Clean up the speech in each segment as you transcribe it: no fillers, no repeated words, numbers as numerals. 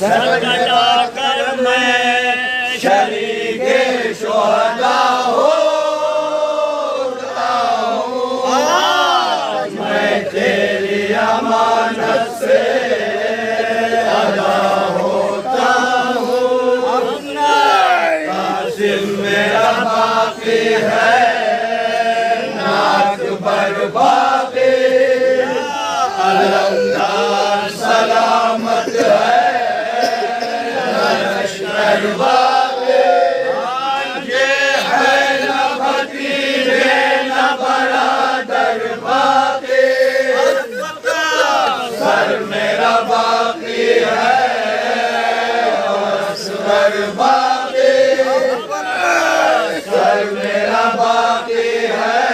سرگٹا کر میں شریک شہدا ہوتا ہوں آج میں تیری امانت سے ادا ہوتا ہوں قاسم میرا باقی ہے ناک بر باقی علمدار سلامت ہے آج ہے نہ بھتیجے نہ برادر باقی سر میرا باقی ہے اور اصغر باقی سر میرا باقی ہے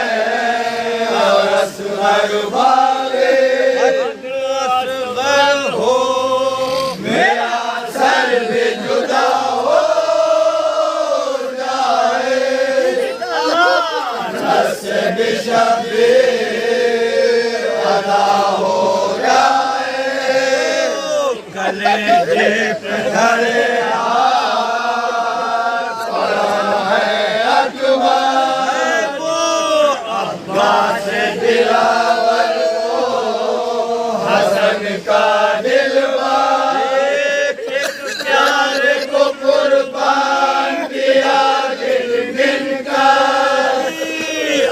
اور اصغر باقی اصغر ہو میرا سر بھی جدا شبیر ادا ہو جائے کلیجے پہ دھرے قرآن ہے اکبر وہ عباس دلاور حسن کا دلبر ایک پیارے کو قربان کیا گن گن کر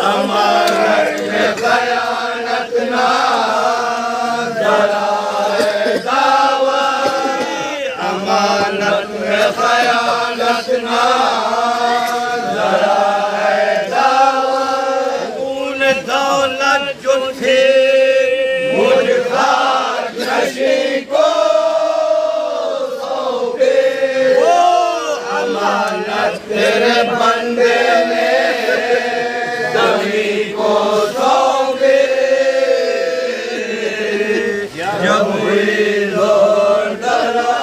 امانت میں خیانت نہ ڈرائے دعوت امانت میں خیانت نہ ڈرائے دعوت خون دولت جو تھی مجھ خاک نشی کو سونپی وہ امانت تیرے بندے نے زمین کو سونپی جب ہوئی زور ڈرا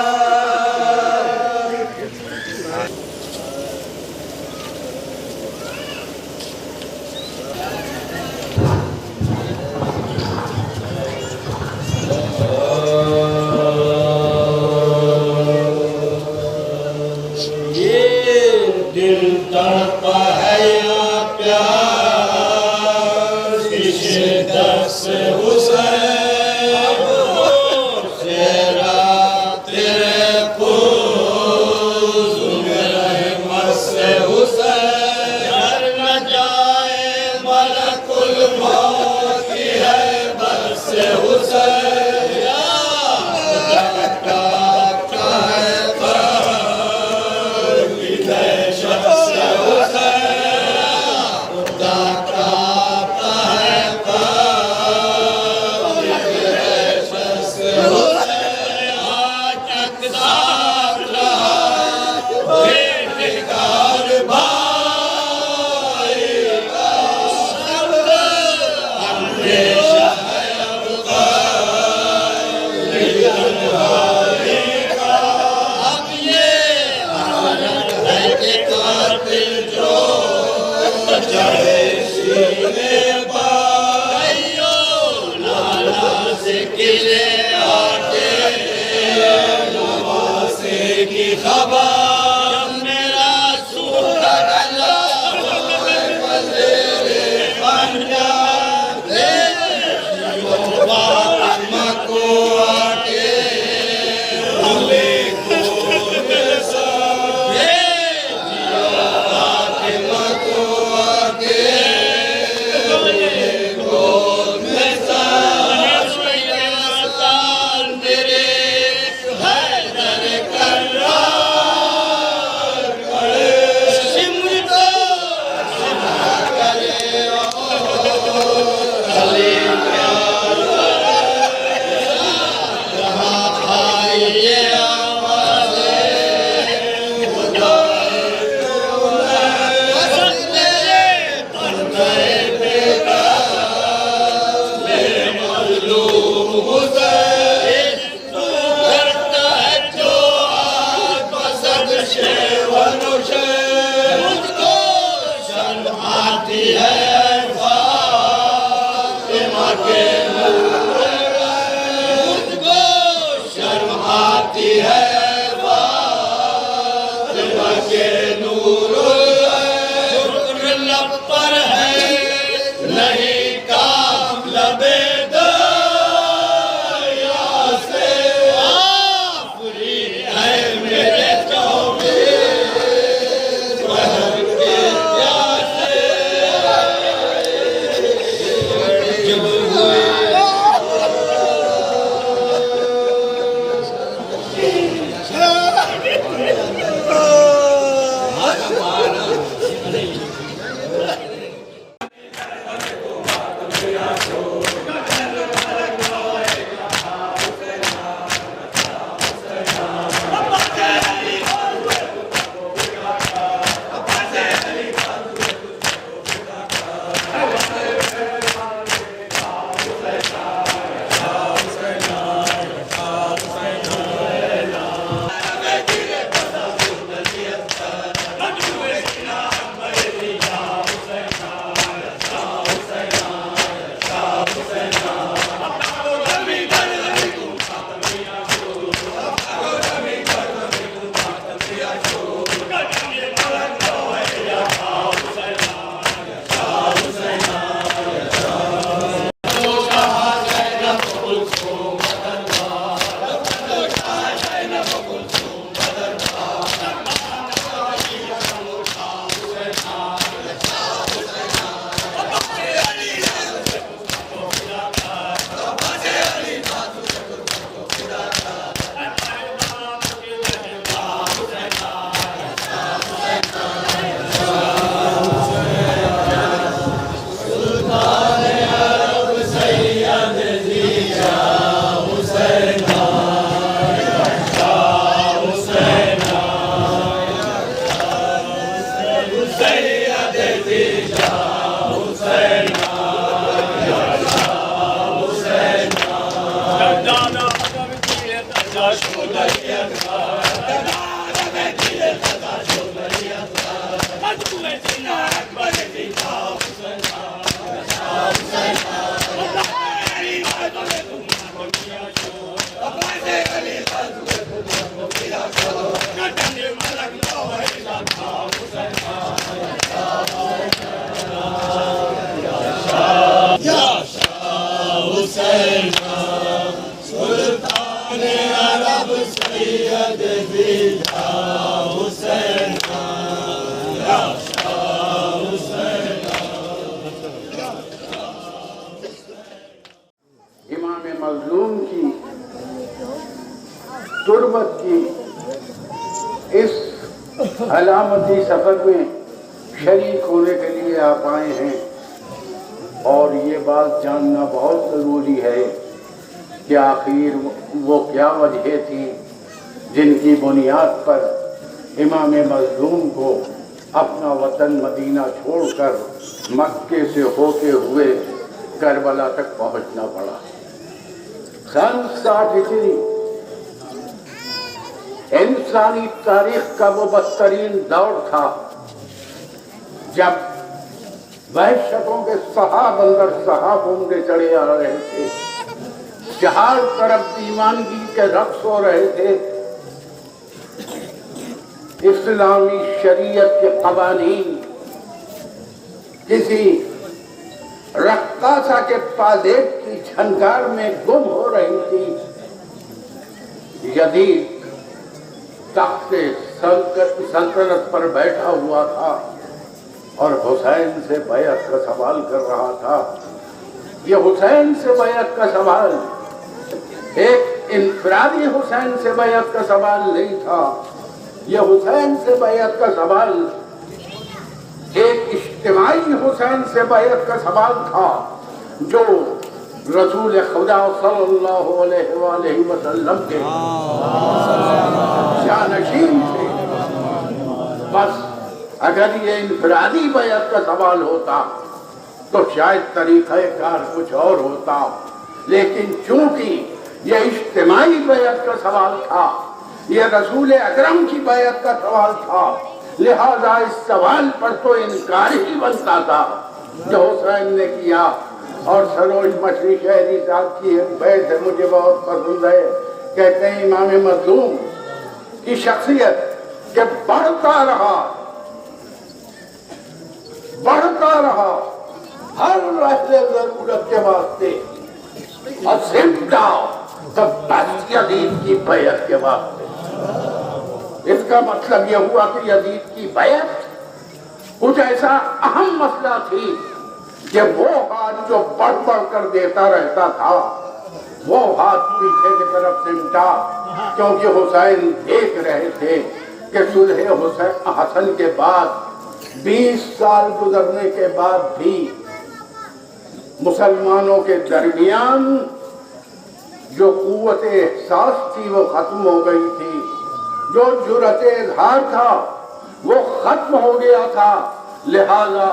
یہ دل تڑپا ہے حسین سلطان عرب سید بیجا حسین یا شاہ حسین. امام مظلوم کی تربت کی اس علامتی سفر میں شریک ہونے کے لیے آپ آئے ہیں، اور یہ بات جاننا بہت ضروری ہے کہ آخر وہ کیا وجہ تھی جن کی بنیاد پر امام مظلوم کو اپنا وطن مدینہ چھوڑ کر مکے سے ہوتے ہوئے کربلا تک پہنچنا پڑا. سن 60 ہجری انسانی تاریخ کا وہ بدترین دور تھا جب وحشتوں کے صحاب اندر صحاب عمدے چڑھے آ رہے تھے، چار طرف دیوانگی کے رقص ہو رہے تھے، اسلامی شریعت کے قوانین کسی رقاصہ کے پازیب کی جھنکار میں گم ہو رہی تھی. یزید تخت سلطنت پر بیٹھا ہوا تھا اور حسین سے بیعت کا سوال کر رہا تھا. یہ حسین سے بیعت کا سوال ایک انفرادی حسین سے بیعت کا سوال نہیں تھا، یہ حسین سے بیعت کا سوال ایک اجتماعی حسین سے بیعت کا سوال تھا جو رسول خدا صلی اللہ علیہ وآلہ وسلم کے جانشین تھے. بس اگر یہ انفرادی بیعت کا سوال ہوتا تو شاید طریقہ کار کچھ اور ہوتا، لیکن چونکہ یہ اجتماعی بیعت کا سوال تھا، یہ رسول اکرم کی بیعت کا سوال تھا، لہذا اس سوال پر تو انکار ہی بنتا تھا جو حسین نے کیا. اور سروج مشری شہری صاحب کی ایک بیت ہے مجھے بہت پسند ہے، کہتے ہیں امام مظلوم کی شخصیت کہ بڑھتا رہا ہر لحظے ضرورت کے واسطے، اور سمٹا تب بس یزید کی بیعت کے واسطے. اس کا مطلب یہ ہوا کہ یزید کی بیعت کچھ ایسا اہم مسئلہ تھی کہ وہ ہاتھ جو بڑھ کر دیتا رہتا تھا وہ ہاتھ پیچھے کی طرف سمٹا، کیونکہ حسین دیکھ رہے تھے کہ صلح حسن کے بعد 20 سال گزرنے کے بعد بھی مسلمانوں کے درمیان جو قوت احساس تھی وہ ختم ہو گئی تھی، جو جرأت اظہار تھا وہ ختم ہو گیا تھا. لہذا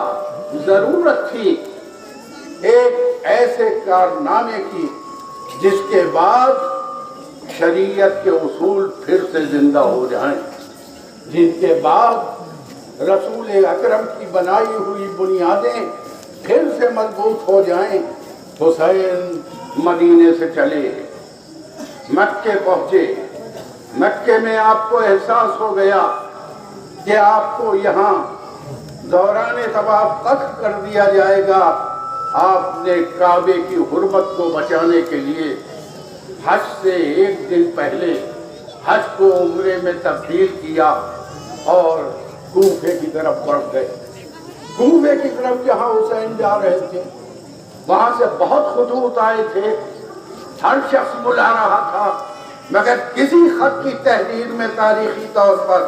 ضرورت تھی ایک ایسے کارنامے کی جس کے بعد شریعت کے اصول پھر سے زندہ ہو جائیں، جن کے بعد رسول اکرم کی بنائی ہوئی بنیادیں پھر سے مضبوط ہو جائیں. حسین مدینے سے چلے، مکے پہنچے. مکے میں آپ کو احساس ہو گیا کہ آپ کو یہاں دوران طواف قطع کر دیا جائے گا. آپ نے کعبے کی حرمت کو بچانے کے لیے حج سے ایک دن پہلے حج کو عمرے میں تبدیل کیا اور کوفے کی طرف بڑھ گئے. کوفے کی طرف جہاں حسین جا رہے تھے وہاں سے بہت خطوط آئے تھے، ہر شخص بلا رہا تھا، مگر کسی خط کی تحریر میں تاریخی طور پر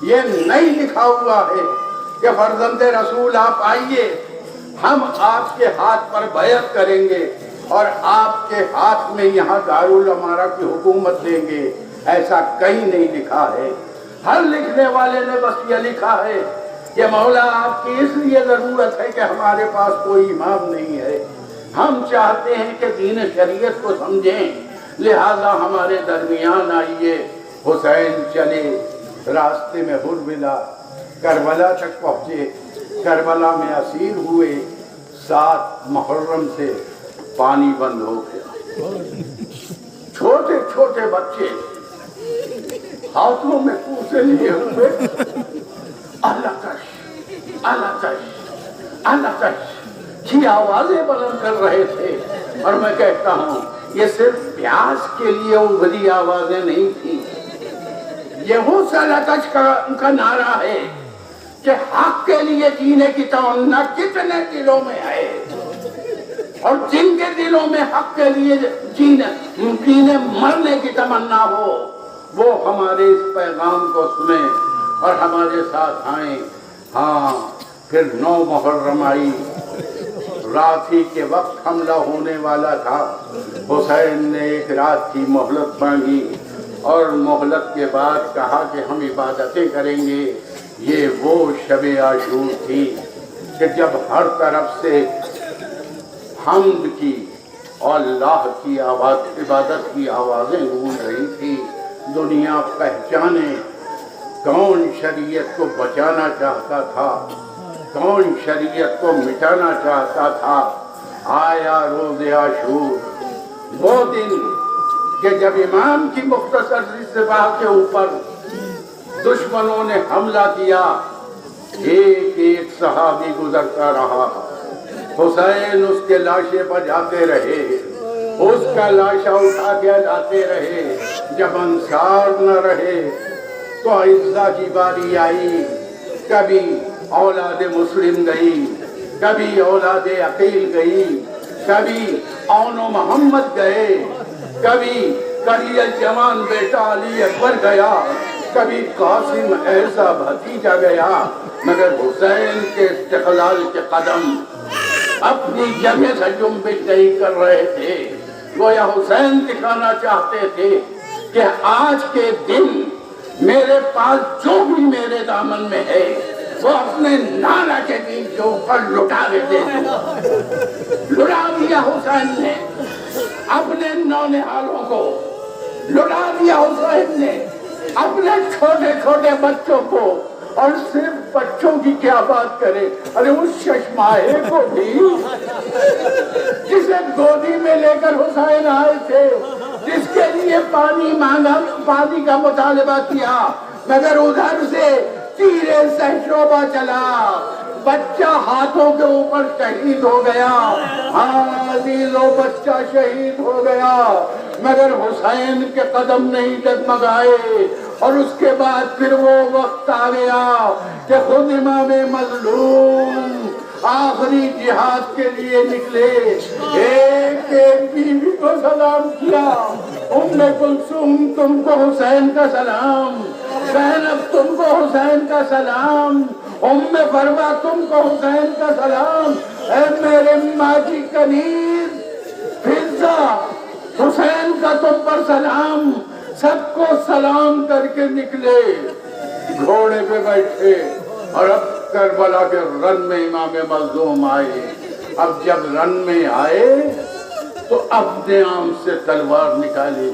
یہ نہیں لکھا ہوا ہے کہ فرزند رسول آپ آئیے، ہم آپ کے ہاتھ پر بیعت کریں گے اور آپ کے ہاتھ میں یہاں دارالامارہ کی حکومت دیں گے. ایسا کہیں نہیں لکھا ہے. ہر لکھنے والے نے بس یہ لکھا ہے کہ مولا آپ کی اس لیے ضرورت ہے کہ ہمارے پاس کوئی امام نہیں ہے، ہم چاہتے ہیں کہ دین شریعت کو سمجھیں، لہذا ہمارے درمیان آئیے. حسین چلے، راستے میں حربلا کربلا تک پہنچے. کربلا میں اسیر ہوئے. 7 محرم سے پانی بند ہو گیا. چھوٹے چھوٹے بچے ہاتھوں میں کوسے لیے ہوئے اللہ تش اونچی آوازیں بلند کر رہے تھے، اور میں کہتا ہوں یہ صرف پیاس کے لیے ابھری آوازیں نہیں تھیں، یہ حوصلہ کا نعرہ ہے کہ حق کے لیے جینے کی تمنا کتنے دلوں میں ہے، اور جن کے دلوں میں حق کے لیے جینے مرنے کی تمنا ہو وہ ہمارے اس پیغام کو سنیں اور ہمارے ساتھ آئیں۔ ہاں پھر 9 محرم آئی، رات ہی کے وقت حملہ ہونے والا تھا، حسین نے ایک رات کی مہلت مانگی اور مہلت کے بعد کہا کہ ہم عبادتیں کریں گے۔ یہ وہ شب عاشور تھی کہ جب ہر طرف سے حمد کی اور اللہ کی عبادت کی آوازیں گونج رہی تھی۔ دنیا پہچانے کون شریعت کو بچانا چاہتا تھا، کون شریعت کو مٹانا چاہتا تھا۔ آیا روز عاشور، وہ دن کہ جب امام کی مختصر سی سپاہ کے اوپر دشمنوں نے حملہ کیا، ایک ایک صحابی گزرتا رہا، حسین اس کے لاشیں بجاتے رہے، اس کا لاشا اٹھا کے لاتے رہے۔ جب انصار نہ رہے تو عزہ کی باری آئی، کبھی اولاد مسلم گئی، کبھی اولاد عقیل گئی، کبھی اون و محمد گئے، کبھی کری الجوان بیٹا علی اکبر گیا، کبھی قاسم ایسا بھتیجا گیا، مگر حسین کے استقلال کے قدم اپنی جگہ سے جنبش نہیں کر رہے تھے۔ گویا حسین دکھانا چاہتے تھے کہ آج کے دن میرے پاس جو بھی میرے دامن میں ہے وہ اپنے نانا کے دین کے اوپر لٹا دیتے ہیں۔ لٹا دیا حسین نے اپنے نونہالوں کو، لٹا دیا حسین نے اپنے چھوٹے چھوٹے بچوں کو، اور صرف بچوں کی کیا بات کرے، ارے اس ششماہے کو بھی جسے گودی میں لے کر حسین آئے تھے، جس کے لیے پانی مانگا، پانی کا مطالبہ کیا، مگر ادھر سے تیرے سہشوبہ چلا، بچہ ہاتھوں کے اوپر شہید ہو گیا۔ ہاں عزیزو، بچہ شہید ہو گیا، مگر حسین کے قدم نہیں ڈگمگائے۔ اور اس کے بعد پھر وہ وقت آ گیا کہ خود امام مظلوم آخری جہاد کے لیے نکلے، ایک ایک بیوی کو سلام کیا، ام کلثوم تم کو حسین کا سلام، زینب تم کو حسین کا سلام، ام فروا تم کو حسین کا سلام، اے میرے ماں کی کنیز فضہ، حسین کا تم پر سلام۔ سب کو سلام کر کے نکلے، گھوڑے پہ بیٹھے، اور اب کربلا کے رن میں امام مظلوم آئے۔ اب جب رن میں آئے تو اپنے آم سے تلوار نکالی،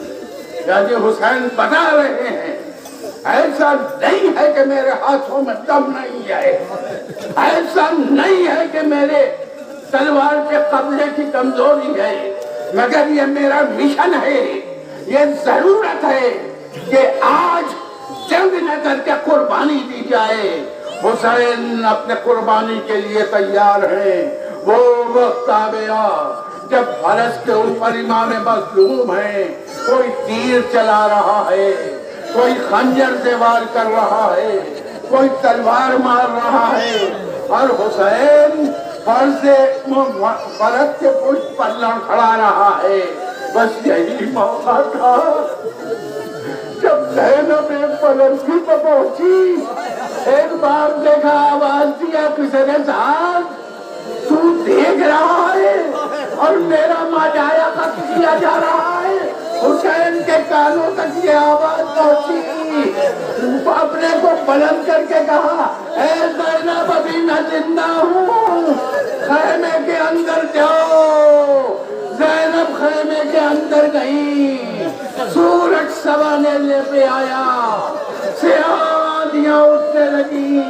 یعنی حسین بتا رہے ہیں ایسا نہیں ہے کہ میرے ہاتھوں میں دم نہیں ہے، ایسا نہیں ہے کہ میرے تلوار کے قبضے کی کمزوری ہے، مگر یہ میرا مشن ہے، یہ ضرورت ہے کہ آج جنگ نہ کر کے قربانی دی جائے۔ حسین اپنے قربانی کے لیے تیار ہیں۔ وہ وقت آ گیا جب فرش کے اوپر امام مظلوم ہیں، کوئی تیر چلا رہا ہے، کوئی خنجر سے وار کر رہا ہے، کوئی تلوار مار رہا ہے، اور حسین فرش کے پشت پر لڑکھڑا رہا ہے۔ بس یہی موقع تھا جب زینب پلنگی پہ پہنچی، ایک بار دیکھا، آواز دیا کسی نے، صاحب تو دیکھ رہا ہے اور میرا ماجایا قتل کیا جا رہا ہے۔ حسین کے کانوں تک یہ آواز پہنچی، اپنے کو بلند کر کے کہا، اے زینب ابھی میں زندہ ہوں، خیمے کے اندر جاؤ۔ زینب خیمے کے اندر گئی، سورج سوانے پہ آیا، سیاہ آندیاں اٹھنے لگی،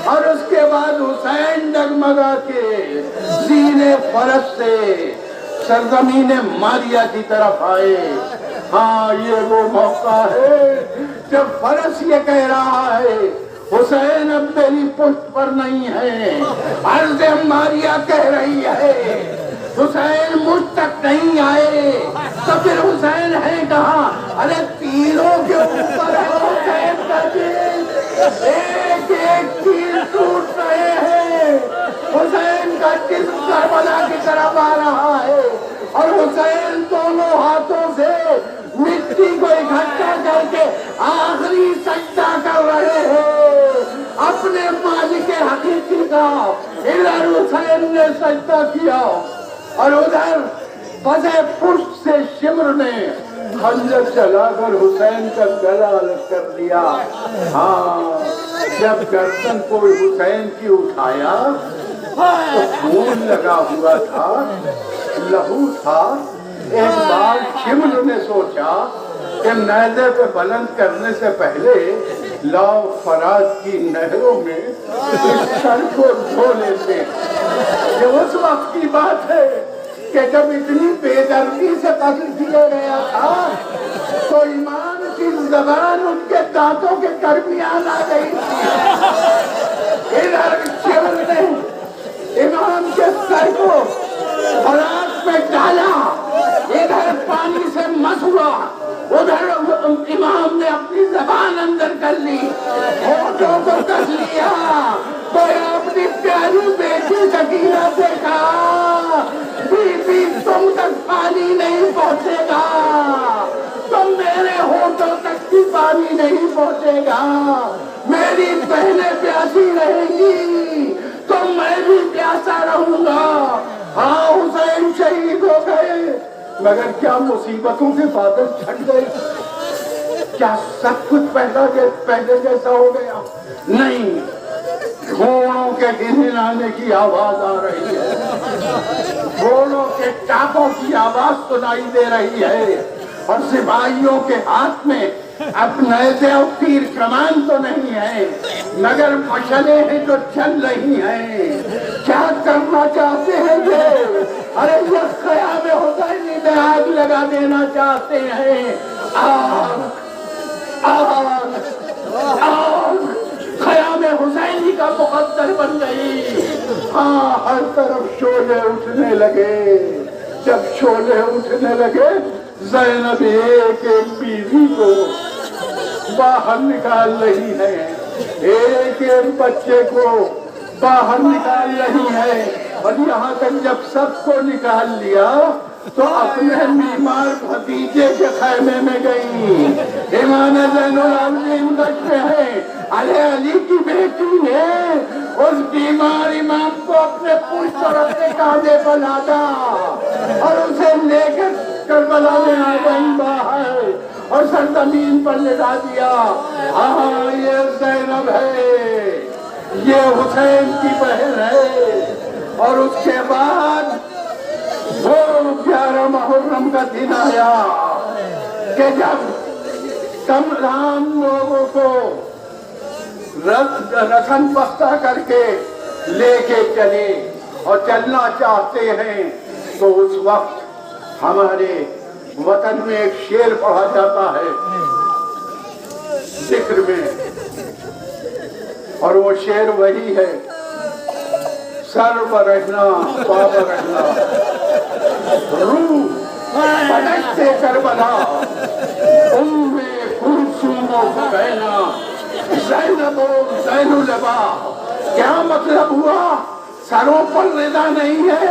اور اس کے بعد حسین ڈگمگا کے زینے فرش سے سرزمین ماریہ کی طرف آئے۔ ہاں یہ وہ موقع ہے جب فرش یہ کہہ رہا ہے، حسین اب میری پشت پر نہیں ہے، عرض ماریا کہہ رہی ہے حسین مجھ تک نہیں آئے، تو پھر حسین ہے کہاں؟ ارے تیروں کے اوپر ہے حسین کا جسم، ایک ایک تیر ٹوٹ رہے ہیں، حسین کا جسم کربلا کی طرف آ رہا ہے، اور حسین دونوں ہاتھوں سے مٹی کو اکٹھا کر کے آخری سجدہ کر رہے ہیں اپنے مالک حقیقی کا۔ ادھر حسین نے سجدہ کیا اور ادھر پسے پشت سے شمر نے خنجر چلا کر حسین کا گلا الگ کر لیا۔ ہاں، جب گردن کو حسین کی اٹھایا تو خون لگا ہوا تھا، لہو تھا۔ ایک بار شمر نے سوچا کہ نیزے پہ بلند کرنے سے پہلے لاؤ فرات کی نہروں میں اس سر کو دھو لیتے۔ یہ اس وقت کی بات ہے کہ جب اتنی بے دردی سے قتل کیا گیا تھا تو امام کی زبان ان کے دانتوں کے درمیان آ گئی تھی۔ ادھر شمر نے امام کے سر کو فرات میں ڈالا، ادھر پانی سے مسوا، ادھر امام نے اپنی زبان اندر کر لی، ہونٹوں کو کس لیا تو اپنی پیاری بیٹی سکینہ سے کہا بی بی تم تک پانی نہیں پہنچے گا، تم میرے ہونٹوں تک بھی پانی نہیں پہنچے گا، میری بہنیں پیاسی رہیں گی تو میں بھی پیاسا رہوں گا۔ ہاں، حسین شہید ہو گئے مگر کیا مصیبتوں کے بادل چھٹ گئے؟ کیا سب کچھ پہلے جیسا ہو گیا؟ نہیں، گھوڑوں کے ہلانے کی آواز آ رہی ہے، گھوڑوں کے ٹاپوں کی آواز سنائی دے رہی ہے، اور سپاہیوں کے ہاتھ میں اب نیزے اور تیر کمان تو نہیں ہے مگر مشعلیں ہیں جو چل رہی ہیں۔ کیا کرنا چاہتے ہیں یہ؟ ارے یہ خیام حسینی میں آگ لگا دینا چاہتے ہیں۔ آگ آگ آگ خیام حسینی کا مقدر بن گئی۔ ہاں، ہر طرف شعلے اٹھنے لگے۔ جب شعلے اٹھنے لگے زینب ایک ایک بیوی کو باہر نکال رہی ہے، ایک ایک بچے کو باہر نکال رہی ہے، اور یہاں تک جب سب کو نکال لیا تو اپنے بیمار بھتیجے کے خیمے میں گئی۔ امام زین العابدین گشت میں ہے، علی کی بیٹی نے اس بیمار امام کو اپنے پشت اور اپنے کاندھے پر لادا اور اسے لے کر کربلا میں آ گئی باہر اور سرزمین پر لٹا دیا۔ ہاں، یہ زینب ہے، یہ حسین کی بہن ہے۔ اور اس کے بعد وہ 11 محرم کا دن آیا کہ جب کمران لوگوں کو رسم بستہ کر کے لے کے چلے اور چلنا چاہتے ہیں تو اس وقت ہمارے وطن میں ایک شعر پڑھا جاتا ہے ذکر میں، اور وہ شعر وہی ہے، سر پر رہنا پا پر رہنا روح پلٹتے کربلا ام کلثوم و حسینہ زینب و زین العبا۔ کیا مطلب ہوا؟ سروں پر رضا نہیں ہے،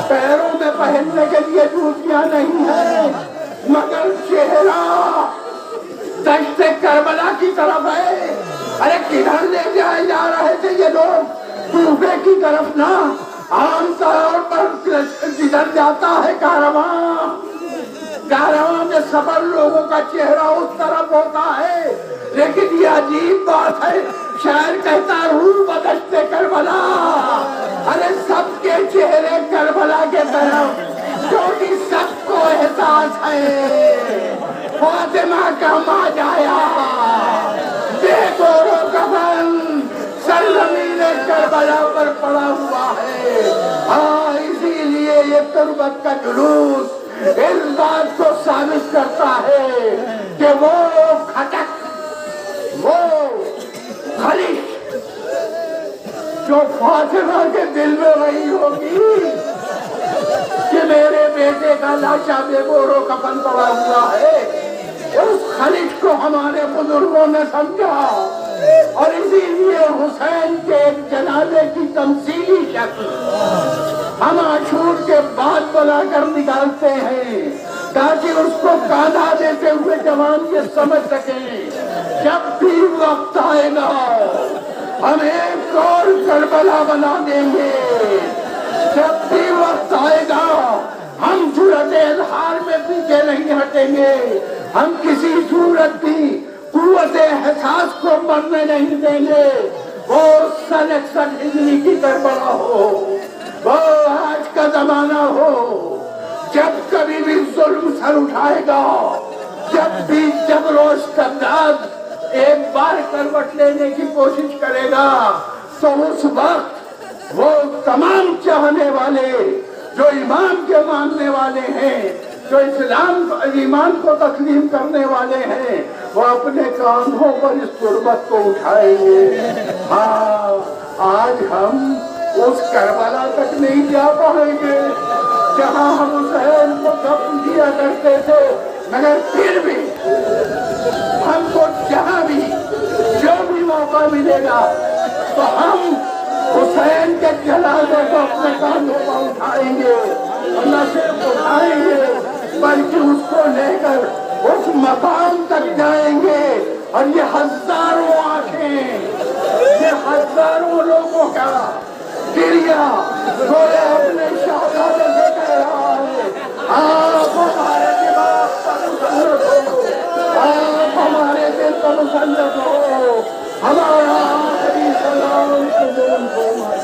پیروں میں پہننے کے لیے جوتیاں نہیں ہیں، مگر چہرہ دشت کربلا کی طرف ہے۔ ارے کدھر لے جائے جا رہے تھے یہ لوگ؟ کوفے کی طرف نہ، عام طور پر جدھر جاتا ہے کارواں میں سفر لوگوں کا چہرہ اس طرف ہوتا ہے، لیکن یہ عجیب بات ہے، شاعر کہتا روح بدشت کربلا، ارے سب کے چہرے کربلا کے طرف، کیونکہ سب کو احساس ہے فاطمہ کا ماں جایا بے گور و کفن سرزمین کربلا پر پڑا ہوا ہے۔ ہاں، اسی لیے یہ تربت کا جلوس اس بات کو ثابت کرتا ہے کہ وہ کھٹک، وہ جو فاطمہ کے دل میں وہی ہوگی کہ میرے بیٹے کا لاشا بے گورو کفن پڑا ہوا ہے. اس خلج کو ہمارے بزرگوں نے سمجھا اور اسی لیے حسین کے ایک جنازے کی تمثیلی شکل ہم عاشور کے بعد بنا کر نکالتے ہیں تاکہ اس کو کاندھا دیتے ہوئے جوان یہ سمجھ سکیں جب بھی وقت آئے گا ہم ایک اور کربلا بنا دیں گے. جب بھی وقت آئے گا ہم جرأت اظہار میں پیچھے نہیں ہٹیں گے. ہم کسی صورت بھی قوت احساس کو مرنے نہیں دیں گے. وہ سن 61 ہجری کی کربلا ہو, وہ آج کا زمانہ ہو, جب کبھی بھی ظلم سر اٹھائے گا, جب بھی جبر و استبداد ایک بار کروٹ لینے کی کوشش کرے گا, تو اس وقت وہ تمام چاہنے والے جو امام کے ماننے والے ہیں, جو اسلام ایمان کو تسلیم کرنے والے ہیں, وہ اپنے کاندھوں پر اس تربت کو اٹھائیں گے. ہاں, آج ہم اس کربلا تک نہیں جا پائیں گے جہاں ہم حسین کو دفن کیا کرتے تھے, مگر پھر بھی ہم کو جہاں بھی جو بھی موقع ملے گا تو ہم حسین کے جنازے کو اپنے کاندھوں پر اٹھائیں گے, اور نہ صرف اٹھائیں گے بلکہ اس کو لے کر اس مقام تک جائیں گے. اور یہ ہزاروں آنکھیں, یہ ہزاروں لوگوں کا گریہ گویا اپنے شہزادے سے کہہ رہا ہے, آپ ہمارے دماغ پر مسلط ہو, آپ ہمارے دل پر مسلط ہو, ہمارا آخری سلام قبول فرمائے.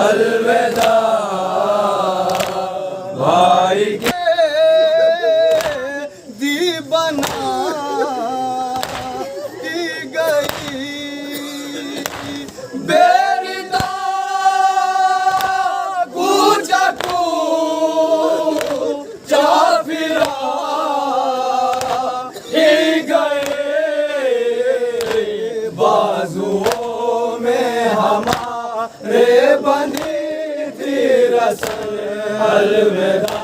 الوداع بھائی کے دی بنا دی گئی بیردا کوچا کو جا پھرا ہی گئے بازوؤں میں ہمارے بندھی تھی رسل الوداع